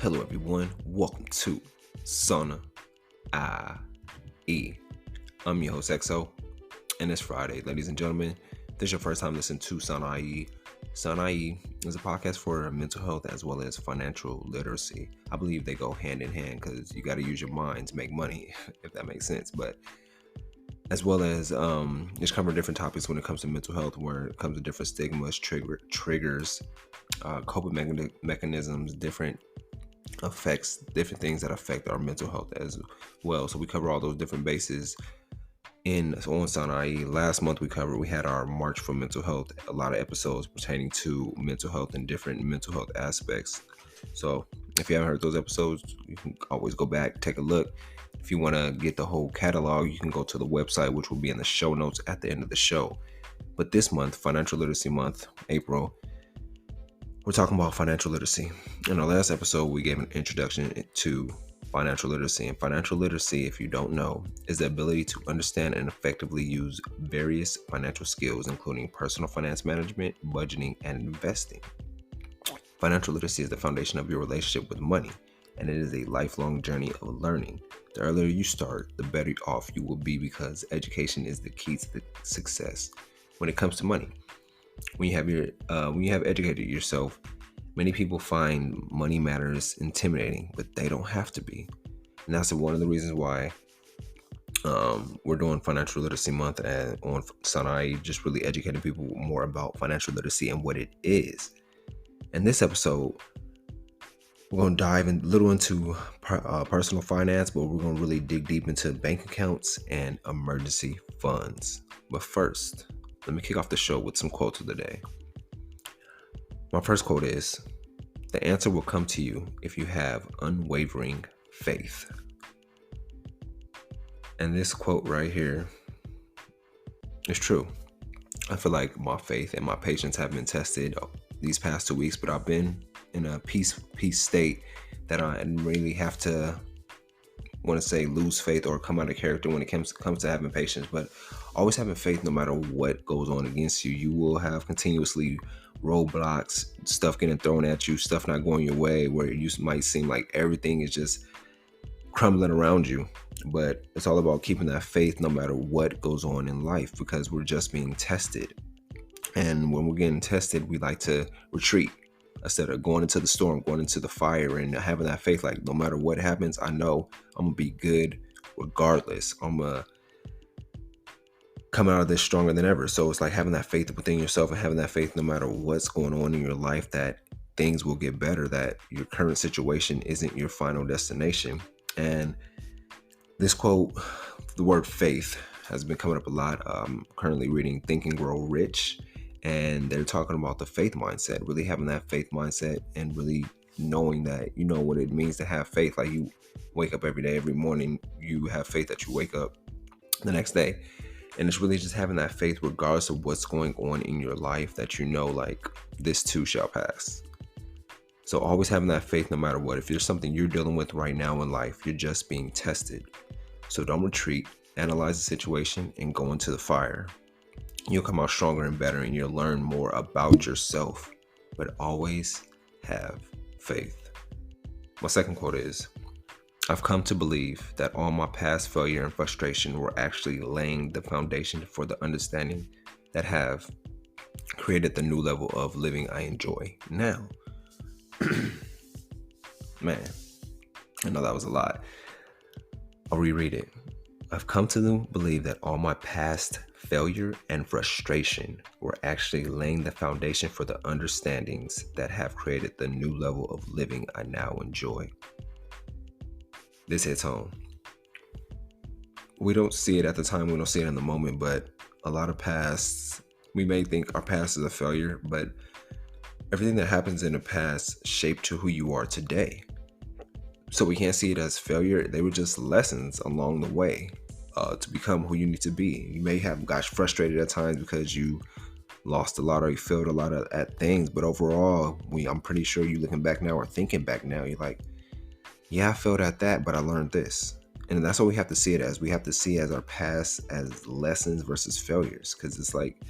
Hello, everyone. Welcome to Sauna IE. I'm your host, XO, and it's Friday. Ladies and gentlemen, if this is your first time listening to Sauna IE. Sauna IE is a podcast for mental health as well as financial literacy. I believe they go hand in hand because you got to use your mind to make money, if that makes sense. But as well as just cover different topics when it comes to mental health, where it comes to different stigmas, triggers, coping mechanisms, different affects different things that affect our mental health as well. So we cover all those different bases on Sound IE. Last month we had our March for Mental Health, a lot of episodes pertaining to mental health and different mental health aspects. So if you haven't heard those episodes, you can always go back, take a look. If you want to get the whole catalog, you can go to the website, which will be in the show notes at the end of the show. But this month, Financial Literacy Month, April, we're talking about financial literacy. In our last episode, we gave an introduction to financial literacy. And financial literacy, if you don't know, is the ability to understand and effectively use various financial skills, including personal finance management, budgeting, and investing. Financial literacy is the foundation of your relationship with money, and it is a lifelong journey of learning. The earlier you start, the better off you will be, because education is the key to the success when it comes to money. When you have educated yourself, many people find money matters intimidating, but they don't have to be. And that's one of the reasons why we're doing Financial Literacy Month on Sanai, just really educating people more about financial literacy and what it is. In this episode, we're going to dive a little into personal finance, but we're going to really dig deep into bank accounts and emergency funds. But first, let me kick off the show with some quotes of the day. My first quote is, "The answer will come to you if you have unwavering faith." And this quote right here is true. I feel like my faith and my patience have been tested these past 2 weeks, but I've been in a peace state that I didn't really have to lose faith or come out of character when it comes to having patience. But always having faith, no matter what goes on against you. You will have continuously roadblocks, stuff getting thrown at you, stuff not going your way, where you might seem like everything is just crumbling around you. But it's all about keeping that faith no matter what goes on in life, because we're just being tested. And when we're getting tested, we like to retreat instead of going into the storm, going into the fire, and having that faith, like, no matter what happens, I know I'm gonna be good regardless. I'm gonna come out of this stronger than ever. So it's like having that faith within yourself and having that faith no matter what's going on in your life, that things will get better, that your current situation isn't your final destination. And this quote, the word faith, has been coming up a lot. I'm currently reading Think and Grow Rich, and they're talking about the faith mindset, really having that faith mindset and really knowing that you know what it means to have faith. Like, you wake up every day, every morning, you have faith that you wake up the next day. And it's really just having that faith regardless of what's going on in your life, that you know, like, this too shall pass. So always having that faith no matter what. If there's something you're dealing with right now in life, you're just being tested. So don't retreat, analyze the situation, and go into the fire. You'll come out stronger and better, and you'll learn more about yourself. But always have faith. My second quote is, "I've come to believe that all my past failure and frustration were actually laying the foundation for the understanding that have created the new level of living I enjoy now." Man, I know that was a lot. I'll reread it. "I've come to believe that all my past failure and frustration were actually laying the foundation for the understandings that have created the new level of living I now enjoy." This hits home. We don't see it at the time, we don't see it in the moment, but a lot of pasts, we may think our past is a failure, but everything that happens in the past shaped to who you are today. So we can't see it as failure. They were just lessons along the way to become who you need to be. You may have got frustrated at times because you lost a lot or you failed a lot at things, but overall, I'm pretty sure you looking back now or thinking back now, you're like, yeah, I failed at that, but I learned this. And that's what we have to see it as. We have to see as our past as lessons versus failures, because it's like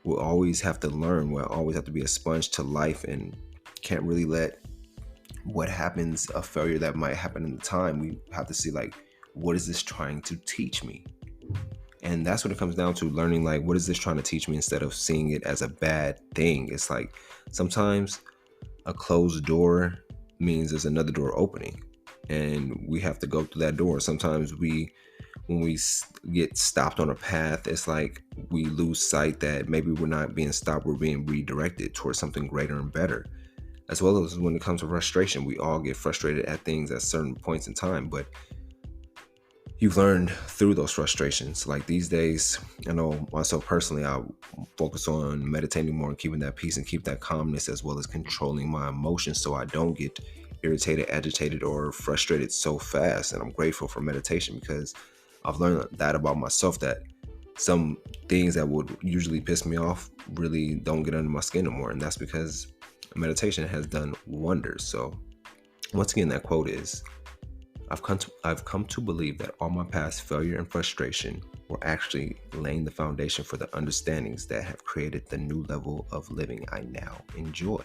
we'll always have to learn. We'll always have to be a sponge to life, and can't really let what happens, a failure that might happen in the time, we have to see like, what is this trying to teach me? And that's what it comes down to, learning like, what is this trying to teach me, instead of seeing it as a bad thing. It's like sometimes a closed door means there's another door opening, and we have to go through that door. Sometimes when we get stopped on a path, it's like we lose sight that maybe we're not being stopped, we're being redirected towards something greater and better. As well as when it comes to frustration, we all get frustrated at things at certain points in time, but you've learned through those frustrations. Like these days, I know myself personally, I focus on meditating more and keeping that peace and keep that calmness, as well as controlling my emotions so I don't get irritated, agitated, or frustrated so fast. And I'm grateful for meditation, because I've learned that about myself, that some things that would usually piss me off really don't get under my skin anymore. And that's because meditation has done wonders. So once again, that quote is, I've come to believe that all my past failure and frustration were actually laying the foundation for the understandings that have created the new level of living I now enjoy.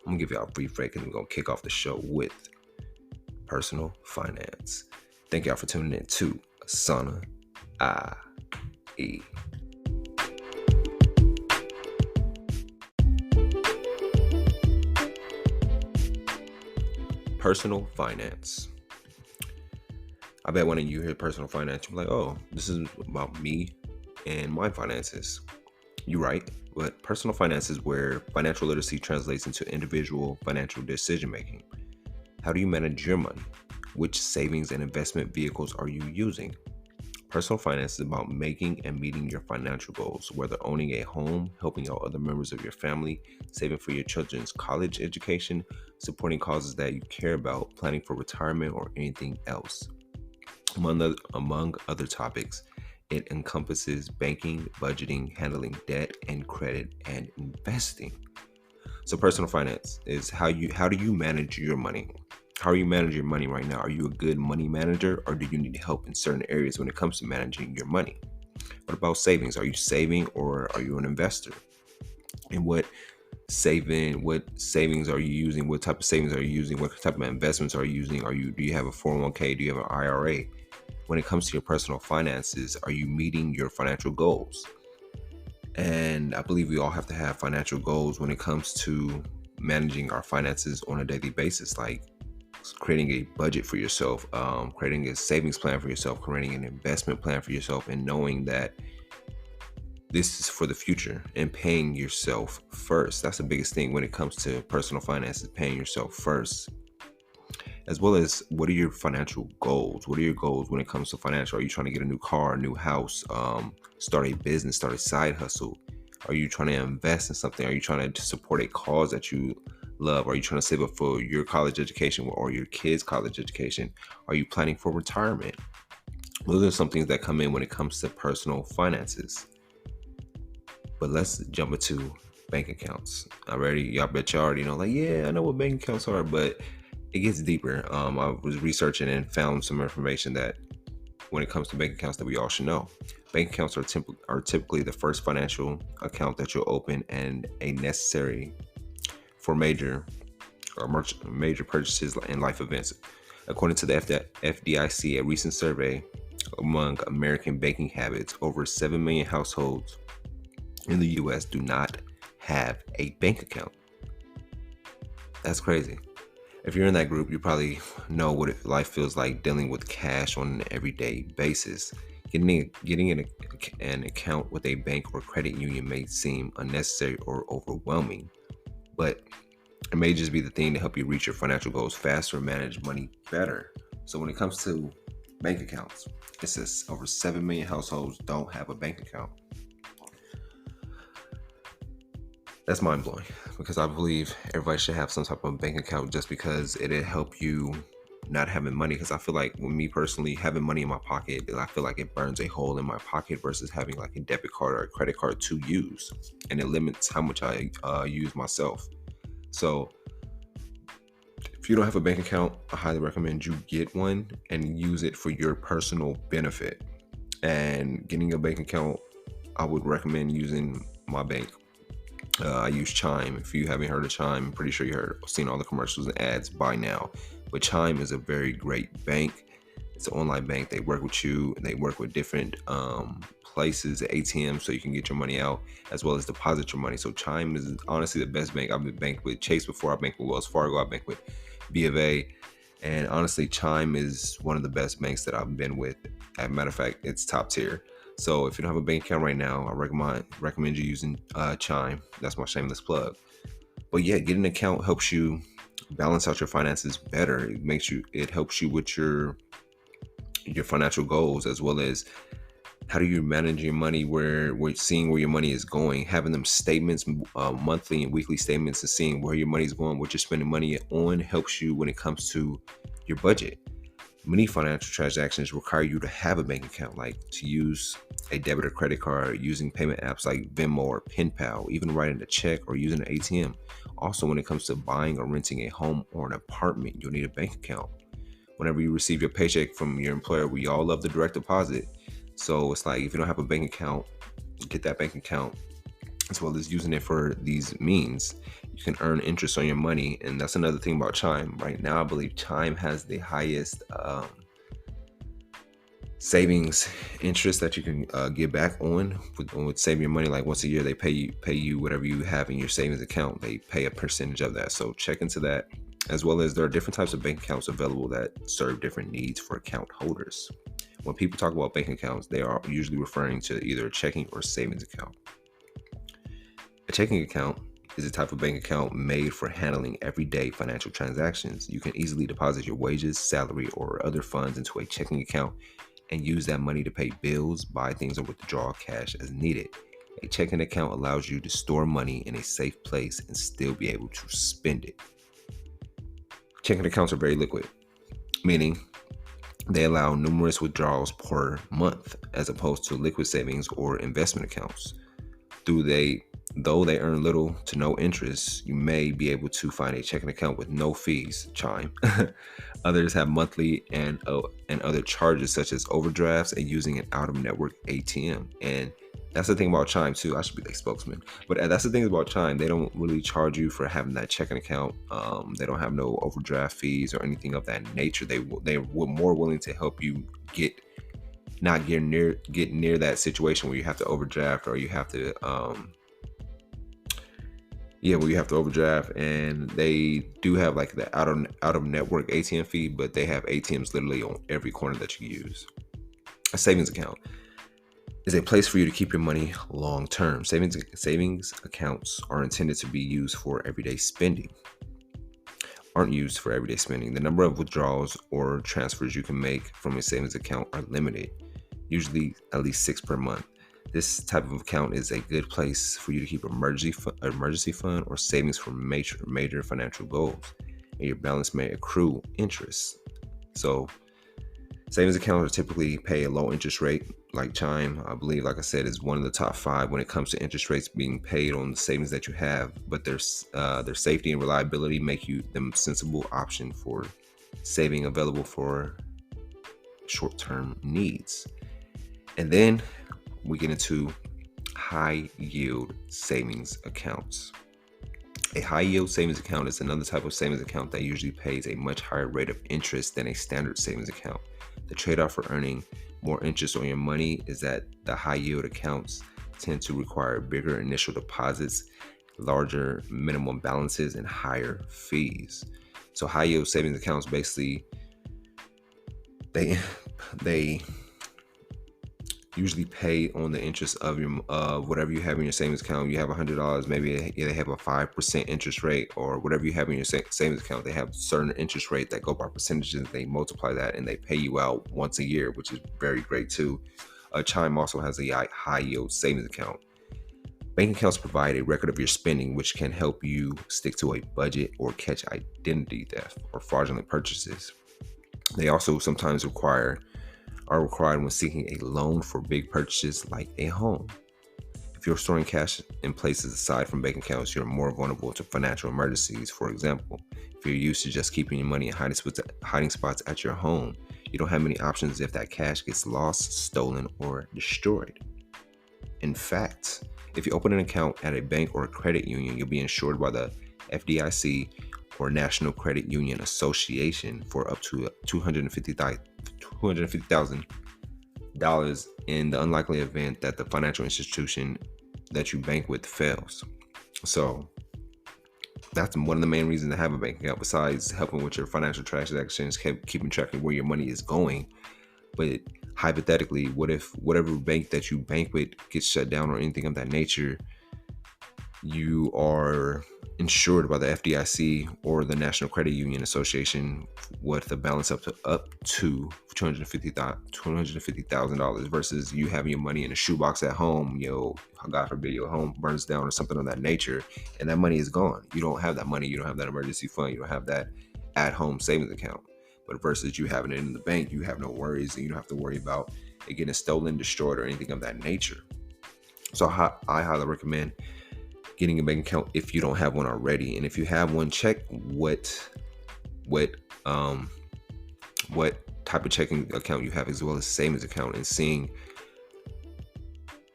I'm gonna give y'all a brief break, and we're gonna kick off the show with personal finance. Thank y'all for tuning in to Asana IE. Personal finance. I bet when you hear personal finance, you're like, oh, this is about me and my finances. You're right, but personal finance is where financial literacy translates into individual financial decision making. How do you manage your money? Which savings and investment vehicles are you using? Personal finance is about making and meeting your financial goals, whether owning a home, helping out other members of your family, saving for your children's college education, supporting causes that you care about, planning for retirement, or anything else. Among other topics, it encompasses banking, budgeting, handling debt and credit, and investing. So personal finance is how do you manage your money? How are you managing your money right now? Are you a good money manager, or do you need help in certain areas when it comes to managing your money? What about savings? Are you saving, or are you an investor? And what savings are you using? What type of savings are you using? What type of investments are you using? Do you have a 401k? Do you have an IRA? When it comes to your personal finances, are you meeting your financial goals? And I believe we all have to have financial goals when it comes to managing our finances on a daily basis, like creating a budget for yourself, creating a savings plan for yourself, creating an investment plan for yourself, and knowing that this is for the future, and paying yourself first. That's the biggest thing when it comes to personal finances, paying yourself first. As well as, what are your financial goals? What are your goals when it comes to financial? Are you trying to get a new car, a new house, start a business, start a side hustle? Are you trying to invest in something? Are you trying to support a cause that you love? Are you trying to save up for your college education or your kids' college education? Are you planning for retirement? Those are some things that come in when it comes to personal finances. But let's jump into bank accounts. Y'all bet you already know, like, yeah, I know what bank accounts are, but it gets deeper. I was researching and found some information that when it comes to bank accounts that we all should know. Bank accounts are typically the first financial account that you'll open, and a necessary for major purchases and life events. According to the FDIC, a recent survey among American banking habits, over 7 million households in the US do not have a bank account. That's crazy. If you're in that group, you probably know what life feels like dealing with cash on an everyday basis. Getting an account with a bank or credit union may seem unnecessary or overwhelming, but it may just be the thing to help you reach your financial goals faster and manage money better. So when it comes to bank accounts, it says over 7 million households don't have a bank account. That's mind-blowing, because I believe everybody should have some type of bank account, just because it'll help you not having money. Because I feel like, when me personally, having money in my pocket, I feel like it burns a hole in my pocket versus having like a debit card or a credit card to use, and it limits how much I use myself. So if you don't have a bank account, I highly recommend you get one and use it for your personal benefit. And getting a bank account, I would recommend using my bank. I use Chime. If you haven't heard of Chime, I'm pretty sure seen all the commercials and ads by now. But Chime is a very great bank. It's an online bank. They work with you, and they work with different places, ATMs, so you can get your money out as well as deposit your money. So Chime is honestly the best bank. I've been banked with Chase before. I banked with Wells Fargo. I banked with B of A. And honestly, Chime is one of the best banks that I've been with. As a matter of fact, it's top tier. So if you don't have a bank account right now, I recommend you using Chime. That's my shameless plug. But yeah, getting an account helps you balance out your finances better. It helps you with your financial goals, as well as how do you manage your money, where we're seeing where your money is going, having them statements, monthly and weekly statements, and seeing where your money is going, what you're spending money on, helps you when it comes to your budget. Many financial transactions require you to have a bank account, like to use a debit or credit card, using payment apps like Venmo or PayPal, even writing a check or using an ATM. Also, when it comes to buying or renting a home or an apartment, you'll need a bank account. Whenever you receive your paycheck from your employer, we all love the direct deposit. So it's like, if you don't have a bank account, get that bank account, as well as using it for these means. You can earn interest on your money. And that's another thing about Chime. Right now, I believe Chime has the highest savings interest that you can get back on with saving your money. Like once a year, they pay you whatever you have in your savings account. They pay a percentage of that. So check into that. As well as there are different types of bank accounts available that serve different needs for account holders. When people talk about bank accounts, they are usually referring to either a checking or savings account. A checking account is a type of bank account made for handling everyday financial transactions. You can easily deposit your wages, salary, or other funds into a checking account and use that money to pay bills, buy things, or withdraw cash as needed. A checking account allows you to store money in a safe place and still be able to spend it. Checking accounts are very liquid, meaning they allow numerous withdrawals per month, as opposed to liquid savings or investment accounts. Though they earn little to no interest, you may be able to find a checking account with no fees, Chime. Others have monthly and other charges, such as overdrafts and using an out-of-network ATM. And that's the thing about Chime too. I should be their spokesman. But that's the thing about Chime. They don't really charge you for having that checking account. They don't have no overdraft fees or anything of that nature. They're more willing to help you get near that situation where you have to overdraft, or you have to where you have to overdraft. And they do have like the out of network ATM fee, but they have ATMs literally on every corner that you use. A savings account is a place for you to keep your money long term. Savings accounts are intended to be used for everyday spending. Aren't used for everyday spending. The number of withdrawals or transfers you can make from a savings account are limited, usually at least 6 per month. This type of account is a good place for you to keep emergency fund or savings for major financial goals, and your balance may accrue interest. So savings accounts typically pay a low interest rate. Like Chime, I believe, like I said, is one of the top 5 when it comes to interest rates being paid on the savings that you have. But their safety and reliability make them sensible option for saving, available for short-term needs. And then we get into high yield savings accounts. A high yield savings account is another type of savings account that usually pays a much higher rate of interest than a standard savings account. The trade-off for earning more interest on your money is that the high yield accounts tend to require bigger initial deposits, larger minimum balances, and higher fees. So high yield savings accounts, basically, they usually pay on the interest of your whatever you have in your savings account. You have $100, maybe they have a 5% interest rate, or whatever you have in your savings account. They have certain interest rate that go by percentages. They multiply that and they pay you out once a year, which is very great too. Chime also has a high yield savings account. Bank accounts provide a record of your spending, which can help you stick to a budget or catch identity theft or fraudulent purchases. They also sometimes are required when seeking a loan for big purchases like a home. If you're storing cash in places aside from bank accounts, you're more vulnerable to financial emergencies. For example, if you're used to just keeping your money in hiding spots at your home, you don't have many options if that cash gets lost, stolen, or destroyed. In fact, If you open an account at a bank or a credit union, you'll be insured by the FDIC or National Credit Union Association for up to $250,000 in the unlikely event that the financial institution that you bank with fails. So that's one of the main reasons to have a bank account, besides helping with your financial transactions, keeping track of where your money is going. But hypothetically, what if whatever bank that you bank with gets shut down or anything of that nature? You are insured by the FDIC or the National Credit Union Association with a balance up to $250,000 versus you having your money in a shoebox at home. God forbid your home burns down or something of that nature, and that money is gone. You don't have that money. You don't have that emergency fund. You don't have that at-home savings account. But versus you having it in the bank, you have no worries, and you don't have to worry about it getting stolen, destroyed, or anything of that nature. So I highly recommend getting a bank account if you don't have one already. And if you have one, check what type of checking account you have, as well as savings account, and seeing,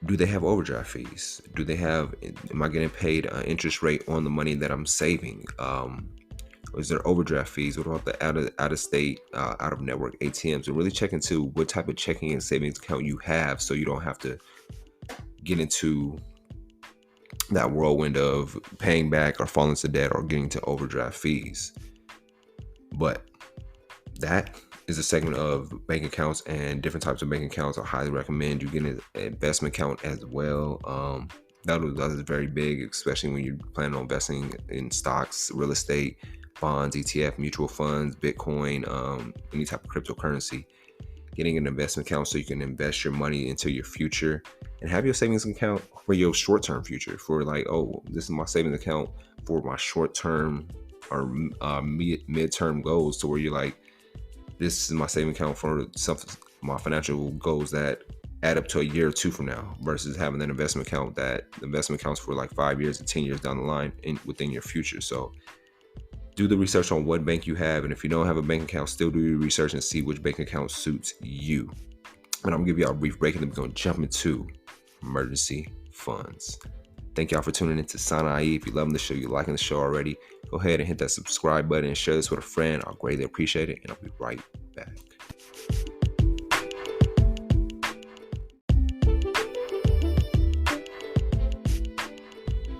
do they have overdraft fees? Am I getting paid an interest rate on the money that I'm saving? Is there overdraft fees? What about the out of state, out of network ATMs? So really check into what type of checking and savings account you have, so you don't have to get into that whirlwind of paying back or falling into debt or getting to overdraft fees. But that is a segment of bank accounts and different types of bank accounts. I highly recommend you getting an investment account as well. That is very big, especially when you plan on investing in stocks, real estate, bonds, ETF, mutual funds, Bitcoin, any type of cryptocurrency. Getting an investment account so you can invest your money into your future, and have your savings account for your short-term future, for like, oh, this is my savings account for my short-term or mid-term goals, to where you're like, this is my savings account for my financial goals that add up to a year or two from now, versus having an investment account that the investment accounts for like 5 years and 10 years down the line within your future. So do the research on what bank you have, and if you don't have a bank account, still do your research and see which bank account suits you. And I'm gonna give y'all a brief break, and then we're gonna jump into emergency funds. Thank y'all for tuning into Sana IE. If you're loving the show, you're liking the show already, go ahead and hit that subscribe button and share this with a friend. I'll greatly appreciate it, and I'll be right back.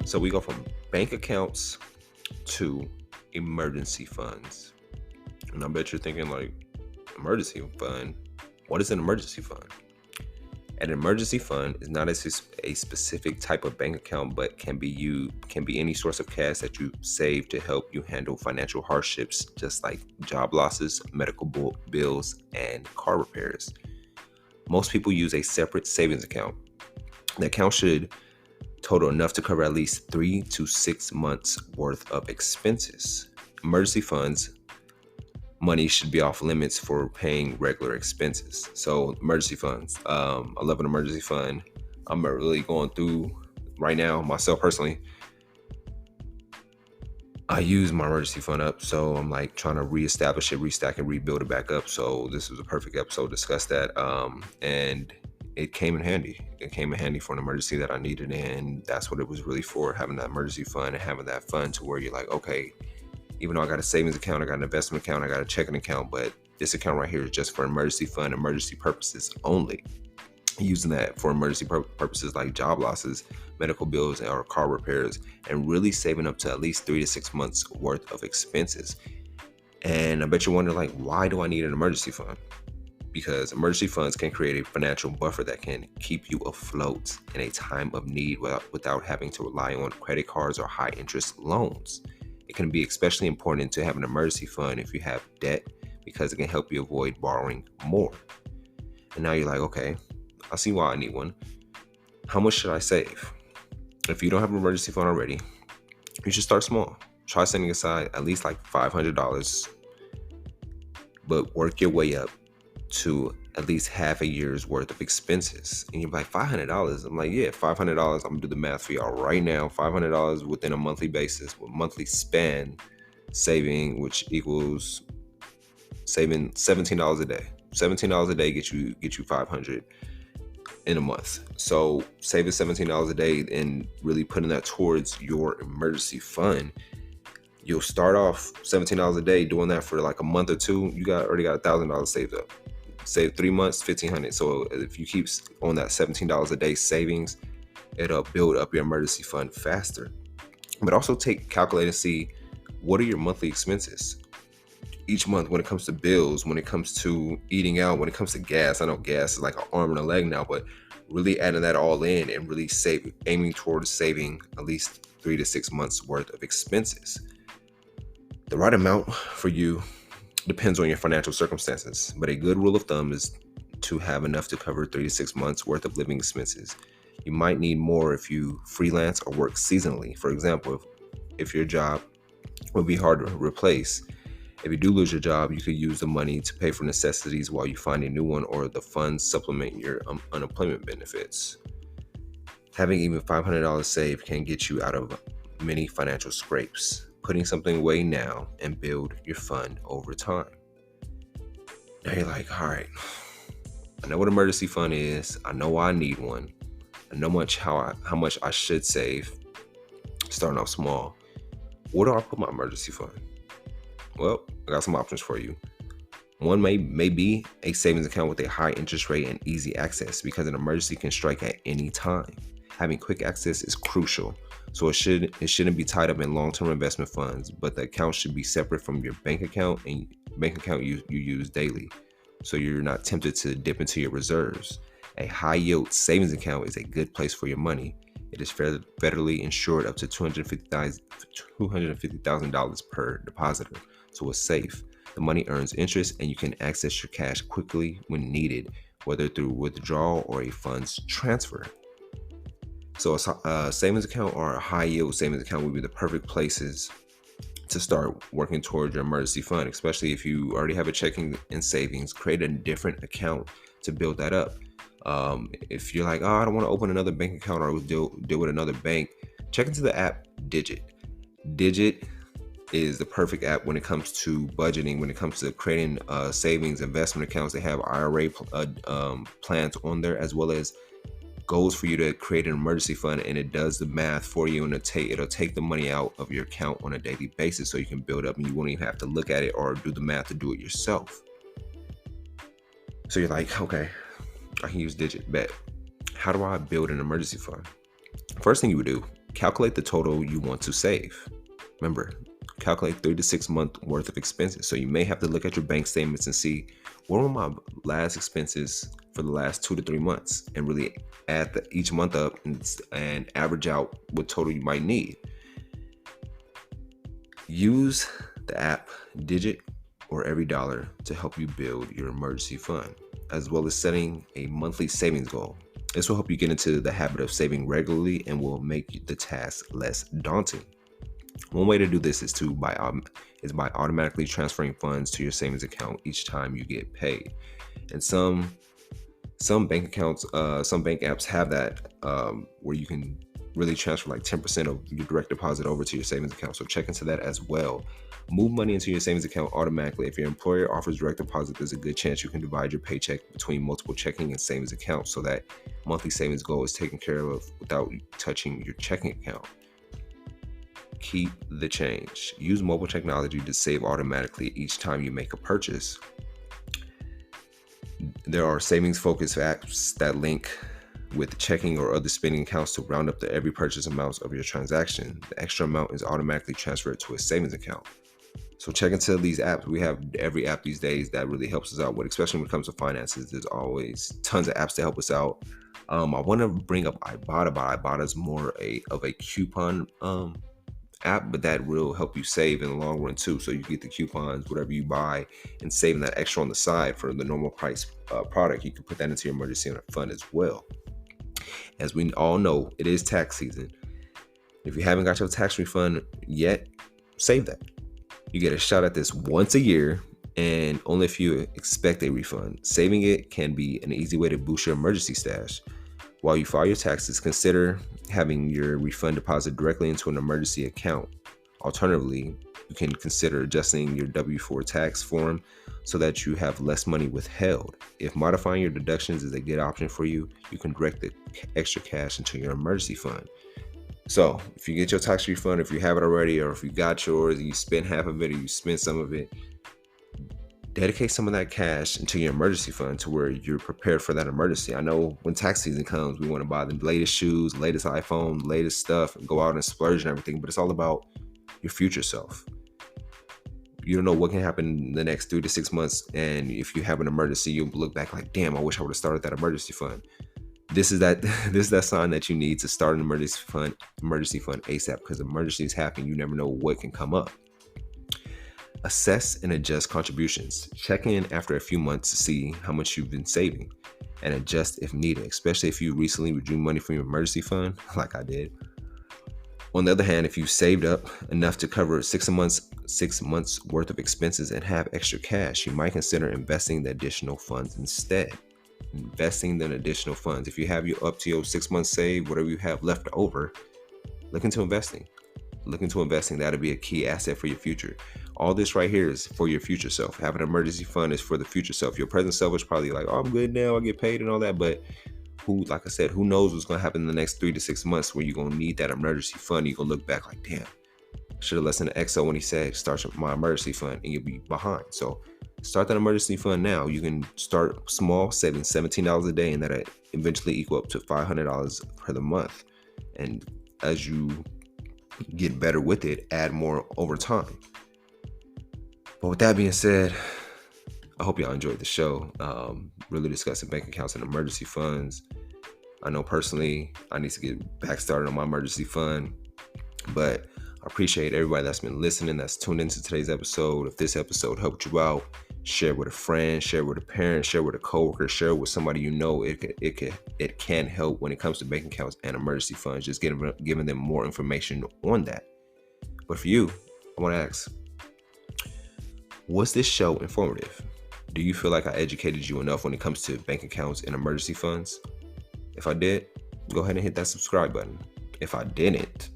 So we go from bank accounts to emergency funds. And I bet you're thinking, like, emergency fund? What is an emergency fund? An emergency fund is not a specific type of bank account, but can be any source of cash that you save to help you handle financial hardships, just like job losses, medical bills, and car repairs. Most people use a separate savings account. The account should total enough to cover at least 3 to 6 months worth of expenses. Emergency funds money should be off limits for paying regular expenses. So emergency funds, I love an emergency fund. I'm really going through right now, myself personally. I use my emergency fund up, so I'm like trying to reestablish it, restack it, rebuild it back up. So this was a perfect episode to discuss that. And it came in handy. It came in handy for an emergency that I needed, and that's what it was really for, having that emergency fund and having that fund to where you're like, okay, even though I got a savings account, I got an investment account, I got a checking account, but this account right here is just for emergency fund, emergency purposes only. Using that for emergency purposes like job losses, medical bills, or car repairs, and really saving up to at least 3 to 6 months worth of expenses. And I bet you wonder, like, why do I need an emergency fund? Because emergency funds can create a financial buffer that can keep you afloat in a time of need without having to rely on credit cards or high interest loans. It can be especially important to have an emergency fund if you have debt, because it can help you avoid borrowing more. And now you're like, okay, I see why I need one. How much should I save? If you don't have an emergency fund already, you should start small. Try setting aside at least like $500, but work your way up to at least half a year's worth of expenses. And you're like, $500? I'm like, yeah, $500. I'm gonna do the math for y'all right now. $500 within a monthly basis, with monthly span saving, which equals saving $17 a day. $17 a day get you $500. in a month. So saving $17 a day and really putting that towards your emergency fund. You'll start off $17 a day, doing that for like a month or two. You already got $1,000 saved up. Save 3 months, 1,500. So if you keep on that $17 a day savings, it'll build up your emergency fund faster. But also calculate and see, what are your monthly expenses each month when it comes to bills, when it comes to eating out, when it comes to gas. I know gas is like an arm and a leg now, but really adding that all in and really aiming towards saving at least 3 to 6 months worth of expenses. The right amount for you depends on your financial circumstances, but a good rule of thumb is to have enough to cover 3 to 6 months worth of living expenses. You might need more if you freelance or work seasonally. For example, if your job would be hard to replace, if you do lose your job, you could use the money to pay for necessities while you find a new one, or the funds supplement your unemployment benefits. Having even $500 saved can get you out of many financial scrapes. Putting something away now and build your fund over time. Now you're like, all right, I know what emergency fund is. I know why I need one. I know how much I should save. Starting off small. Where do I put my emergency fund? Well, I got some options for you. One may be a savings account with a high interest rate and easy access, because an emergency can strike at any time. Having quick access is crucial, so it shouldn't be tied up in long-term investment funds, but the account should be separate from your bank account and bank account you use daily, so you're not tempted to dip into your reserves. A high-yield savings account is a good place for your money. It is federally insured up to $250,000 per depositor, so it's safe. The money earns interest, and you can access your cash quickly when needed, whether through withdrawal or a funds transfer. So a savings account or a high-yield savings account would be the perfect places to start working towards your emergency fund, especially if you already have a checking and savings. Create a different account to build that up. If you're like, I don't want to open another bank account or deal with another bank, check into the app Digit. Digit is the perfect app when it comes to budgeting, when it comes to creating savings, investment accounts. They have IRA plans on there, as well as goals for you to create an emergency fund, and it does the math for you, and it'll take the money out of your account on a daily basis, so you can build up and you won't even have to look at it or do the math to do it yourself. So you're like, okay, I can use Digit. Bet. How do I build an emergency fund? First thing you would do, calculate the total you want to save. Remember, calculate 3 to 6 month worth of expenses. So you may have to look at your bank statements and see, what were my last expenses for the last 2 to 3 months, and really add each month up and average out what total you might need. Use the app Digit or Every Dollar to help you build your emergency fund, as well as setting a monthly savings goal. This will help you get into the habit of saving regularly and will make the task less daunting. One way to do this is by automatically transferring funds to your savings account each time you get paid. And some bank accounts, some bank apps have that where you can really transfer like 10% of your direct deposit over to your savings account. So check into that as well. Move money into your savings account automatically. If your employer offers direct deposit, there's a good chance you can divide your paycheck between multiple checking and savings accounts, so that monthly savings goal is taken care of without touching your checking account. Keep the change. Use mobile technology to save automatically each time you make a purchase. There are savings-focused apps that link with checking or other spending accounts to round up the every purchase amounts of your transaction. The extra amount is automatically transferred to a savings account. So check into these apps. We have every app these days that really helps us out, especially when it comes to finances. There's always tons of apps to help us out. I want to bring up Ibotta, but Ibotta is more of a coupon app, but that will help you save in the long run too. So you get the coupons, whatever you buy, and saving that extra on the side for the normal price product. You can put that into your emergency fund as well. As we all know, it is tax season. If you haven't got your tax refund yet, save that. You get a shot at this once a year, and only if you expect a refund. Saving it can be an easy way to boost your emergency stash. While you file your taxes, consider having your refund deposited directly into an emergency account. Alternatively, you can consider adjusting your W-4 tax form so that you have less money withheld. If modifying your deductions is a good option for you, you can direct the extra cash into your emergency fund. So if you get your tax refund, if you have it already, or if you got yours and you spend half of it or you spend some of it, dedicate some of that cash into your emergency fund to where you're prepared for that emergency. I know when tax season comes, we want to buy the latest shoes, latest iPhone, latest stuff, and go out and splurge and everything, but it's all about your future self. You don't know what can happen in the next 3 to 6 months, and if you have an emergency, you'll look back like, damn, I wish I would have started that emergency fund. This is that sign that you need to start an emergency fund ASAP, because emergencies happen. You never know what can come up. Assess and adjust contributions. Check in after a few months to see how much you've been saving and adjust if needed, especially if you recently withdrew money from your emergency fund, like I did. On the other hand, if you saved up enough to cover 6 months worth of expenses and have extra cash, you might consider investing the additional funds instead. Investing the additional funds. If you have up to your 6 months saved, whatever you have left over, look into investing. That'll be a key asset for your future. All this right here is for your future self. Having an emergency fund is for the future self. Your present self is probably like, oh, I'm good now, I get paid and all that. But like I said, who knows what's going to happen in the next 3 to 6 months where you're going to need that emergency fund. You're going to look back like, damn, should have listened to EXO when he said, start my emergency fund, and you'll be behind. So start that emergency fund now. You can start small, saving $17 a day, and that'll eventually equal up to $500 per the month. And as you get better with it, add more over time. But with that being said, I hope y'all enjoyed the show. Really discussing bank accounts and emergency funds. I know personally I need to get back started on my emergency fund, but I appreciate everybody that's been listening, that's tuned into today's episode. If this episode helped you out, share it with a friend, share it with a parent, share it with a coworker, share it with somebody you know it can help when it comes to bank accounts and emergency funds. Just giving them more information on that. But for you, I want to ask, was this show informative? Do you feel like I educated you enough when it comes to bank accounts and emergency funds? If I did, go ahead and hit that subscribe button. If I didn't,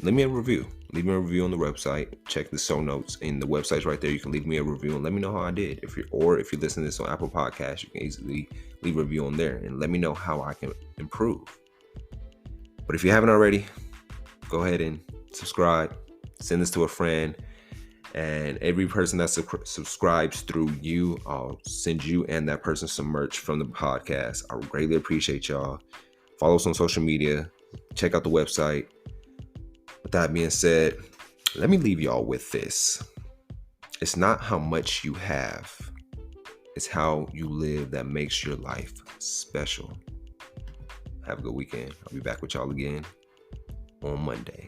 leave me a review. Leave me a review on the website. Check the show notes, and the website's right there. You can leave me a review and let me know how I did. If you're listening to this on Apple Podcasts, you can easily leave a review on there and let me know how I can improve. But if you haven't already, go ahead and subscribe. Send this to a friend. And every person that subscribes through you, I'll send you and that person some merch from the podcast. I greatly appreciate y'all. Follow us on social media. Check out the website. With that being said, let me leave y'all with this. It's not how much you have, it's how you live that makes your life special. Have a good weekend. I'll be back with y'all again on Monday.